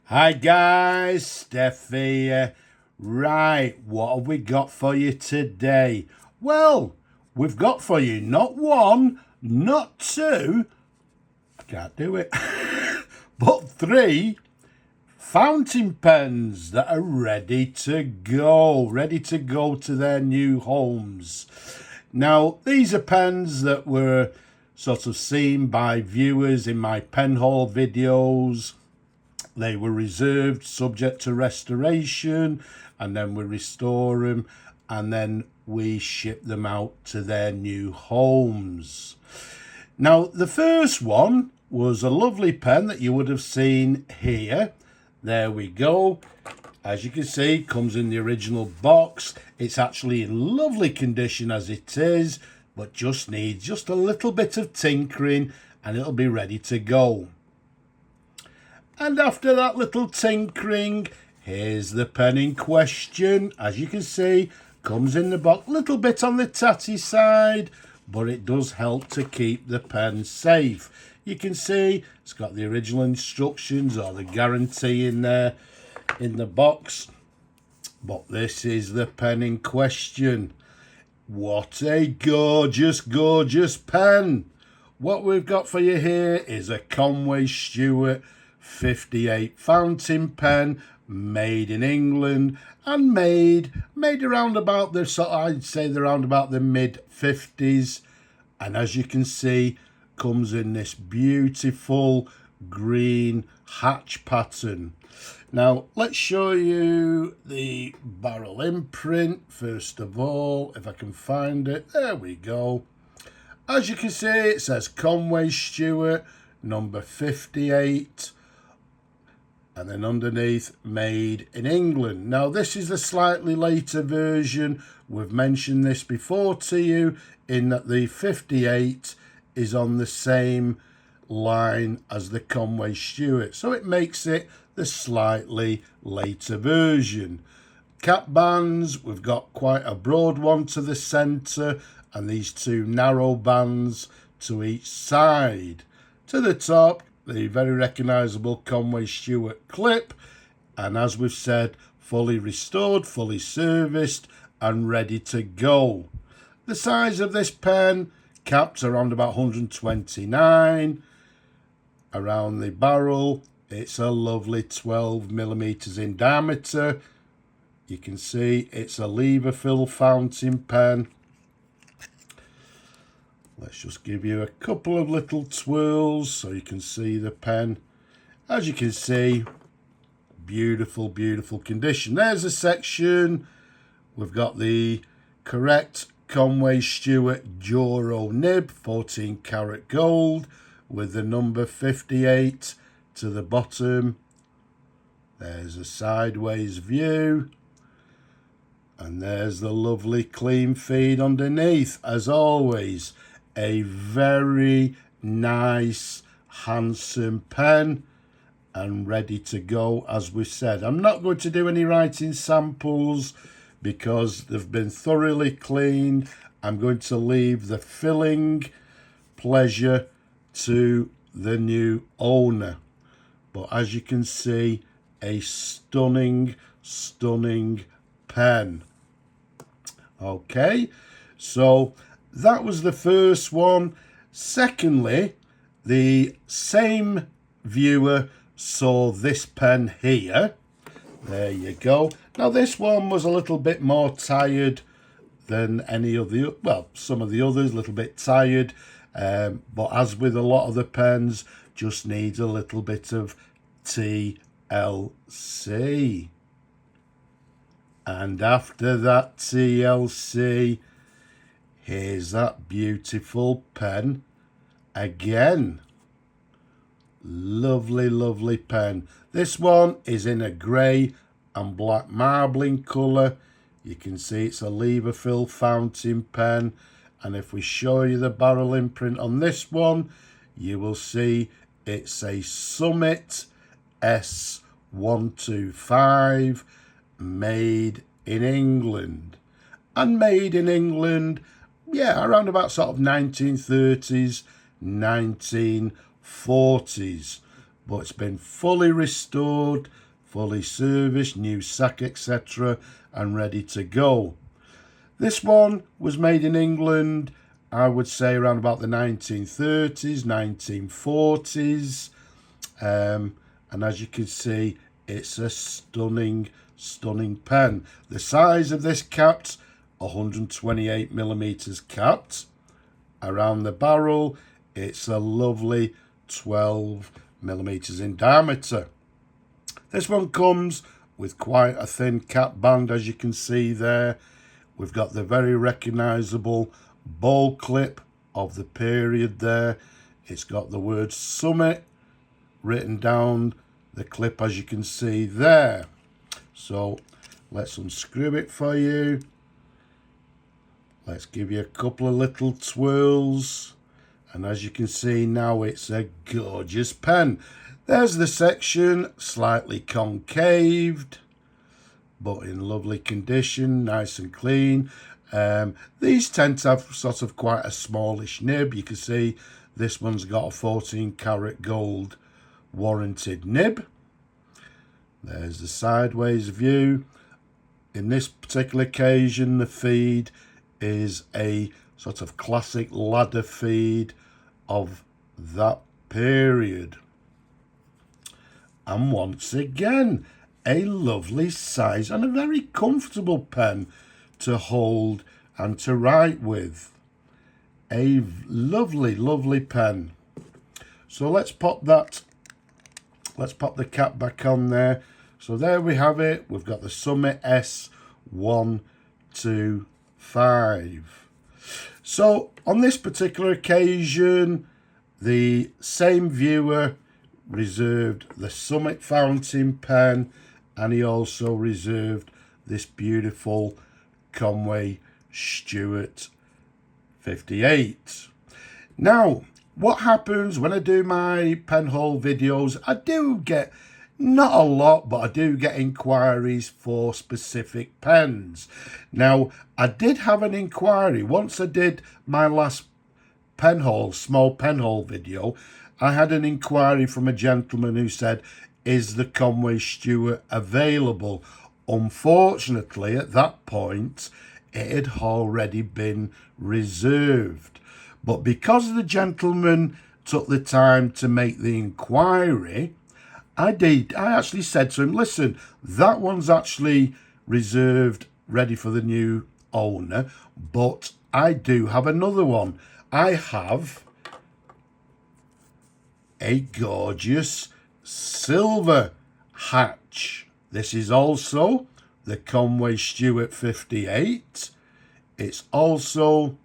Hi guys, Steph here. Right, what have we got for you today? Well, we've got for you not one, not two, I can't do it, but three fountain pens that are ready to go to their new homes. Now, these are pens that were sort of seen by viewers in my pen haul videos. They were reserved, subject to restoration, and then we restore them, and then we ship them out to their new homes. Now, the first one was a lovely pen that you would have seen here. There we go. As you can see, comes in the original box. It's actually in lovely condition as it is, but just needs just a little bit of tinkering and it'll be ready to go. And after that little tinkering, here's the pen in question. As you can see, comes in the box, little bit on the tatty side, but it does help to keep the pen safe. You can see it's got the original instructions or the guarantee in there in the box. But this is the pen in question. What a gorgeous, gorgeous pen. What we've got for you here is a Conway Stewart 58 fountain pen, made in England and made around about the I'd say around about the mid-50s, and as you can see, comes in this beautiful green hatch pattern. Now let's show you the barrel imprint first of all, if I can find it. There we go. As you can see, it says Conway Stewart number 58, and then underneath, made in England. Now, this is the slightly later version. We've mentioned this before to you, in that the 58 is on the same line as the Conway Stewart. So it makes it the slightly later version. Cap bands, we've got quite a broad one to the centre, and these two narrow bands to each side. To the top, the very recognisable Conway Stewart clip, and as we've said, fully restored, fully serviced and ready to go. The size of this pen, capped around about 129. Around the barrel, it's a lovely 12mm in diameter. You can see it's a lever fill fountain pen. Let's just give you a couple of little twirls so you can see the pen. As you can see, beautiful, beautiful condition. There's a section. We've got the correct Conway Stewart Joro nib, 14 karat gold, with the number 58 to the bottom. There's a sideways view. And there's the lovely clean feed underneath, as always. A very nice, handsome pen and ready to go, as we said. I'm not going to do any writing samples because they've been thoroughly cleaned. I'm going to leave the filling pleasure to the new owner. But as you can see, a stunning, stunning pen. Okay, so that was the first one. Secondly, the same viewer saw this pen here. There you go. Now this one was a little bit more tired than any of the, well, some of the others, a little bit tired. But as with a lot of the pens, just needs a little bit of TLC. And after that TLC, here's that beautiful pen again. Lovely, lovely pen. This one is in a grey and black marbling colour. You can see it's a lever fill fountain pen. And if we show you the barrel imprint on this one, you will see it's a Summit S125, made in England. And made in England, yeah, around about sort of 1930s, 1940s. but it's been fully restored, fully serviced, new sack, etc., and ready to go. This one was made in England, I would say around about the 1930s, 1940s. And as you can see, it's a stunning pen. The size of this cap's 128 millimeters capped. Around the barrel, it's a lovely 12 millimeters in diameter. This one comes with quite a thin cap band, as you can see there. We've got the very recognisable ball clip of the period there. It's got the word Summit written down the clip, as you can see there. So let's unscrew it for you. Let's give you a couple of little twirls. And as you can see now, it's a gorgeous pen. There's the section, slightly concaved, but in lovely condition, nice and clean. These tend to have sort of quite a smallish nib. You can see this one's got a 14 karat gold warranted nib. There's the sideways view. In this particular occasion, the feed is a sort of classic ladder feed of that period. And once again, a lovely size and a very comfortable pen to hold and to write with. A lovely pen. So let's pop the cap back on there. So there we have it. We've got the Summit S125. So on this particular occasion, the same viewer reserved the Summit fountain pen, and he also reserved this beautiful Conway Stewart 58. Now, what happens when I do my pen haul videos, I do get, not a lot, but I do get inquiries for specific pens. Now, I did have an inquiry. Once I did my last pen haul, small pen haul video, I had an inquiry from a gentleman who said, is the Conway Stewart available? Unfortunately, at that point, it had already been reserved. But because the gentleman took the time to make the inquiry, I actually said to him, listen, that one's actually reserved, ready for the new owner, but I do have another one. I have a gorgeous silver hatch. This is also the Conway Stewart 58. It's also,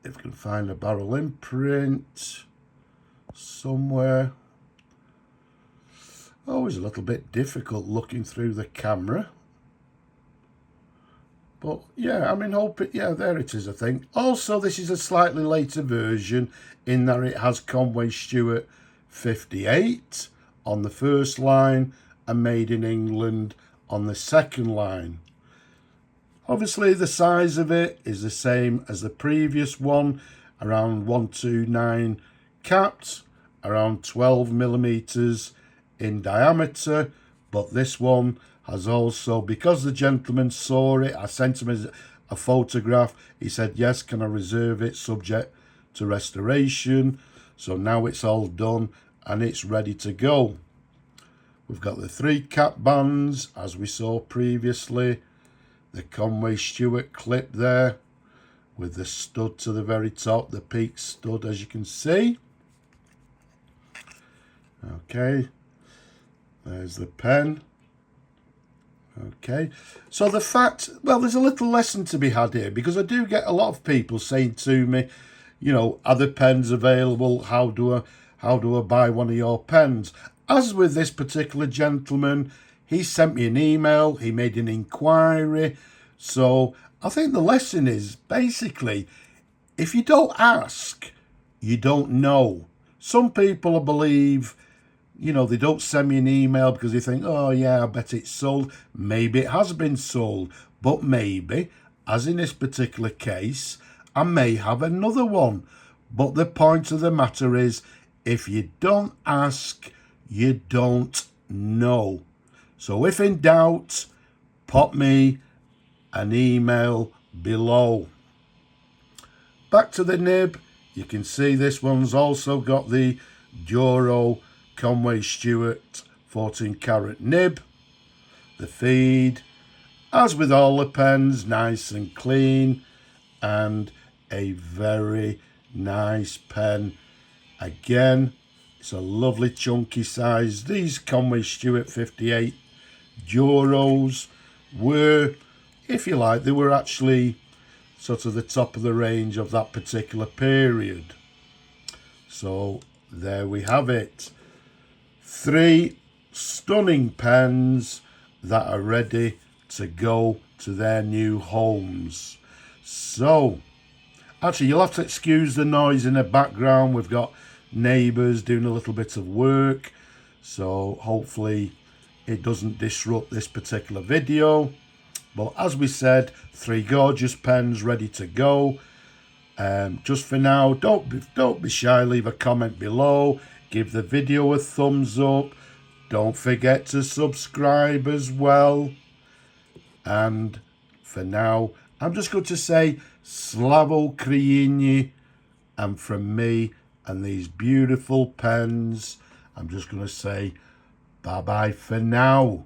if I can find a barrel imprint somewhere. Always a little bit difficult looking through the camera. But yeah, I mean, there it is, I think. Also, this is a slightly later version in that it has Conway Stewart 58 on the first line and Made in England on the second line. Obviously, the size of it is the same as the previous one, around 129 capped, around 12 millimeters in diameter, but this one has also, because the gentleman saw it, I sent him a photograph. He said, yes, can I reserve it subject to restoration? So now it's all done and it's ready to go. We've got the 3 cap bands, as we saw previously. The Conway Stewart clip there with the stud to the very top, the peak stud, as you can see. Okay, there's the pen. Okay, so the fact, well, there's a little lesson to be had here, because I do get a lot of people saying to me, you know, are the pens available? How do I buy one of your pens? As with this particular gentleman, he sent me an email, he made an inquiry. So I think the lesson is basically, if you don't ask, you don't know. Some people believe, you know, they don't send me an email because they think, oh yeah, I bet it's sold. Maybe it has been sold, but maybe, as in this particular case, I may have another one. But the point of the matter is, If you don't ask, you don't know. So if in doubt, pop me an email below. Back to the nib. You can see this one's also got the Duro Conway Stewart 14 carat nib. The feed, as with all the pens, nice and clean, and a very nice pen. Again, it's a lovely chunky size. These Conway Stewart 58 Duros were, if you like, they were actually sort of the top of the range of that particular period. So there we have it. 3 stunning pens that are ready to go to their new homes. So, actually, you'll have to excuse the noise in the background. We've got neighbours doing a little bit of work, so hopefully it doesn't disrupt this particular video. But as we said, 3 gorgeous pens ready to go. Just for now, don't be shy, leave a comment below, give the video a thumbs up, don't forget to subscribe as well. And for now, I'm just going to say Slavo Ukraini, and from me and these beautiful pens, I'm just going to say bye bye for now.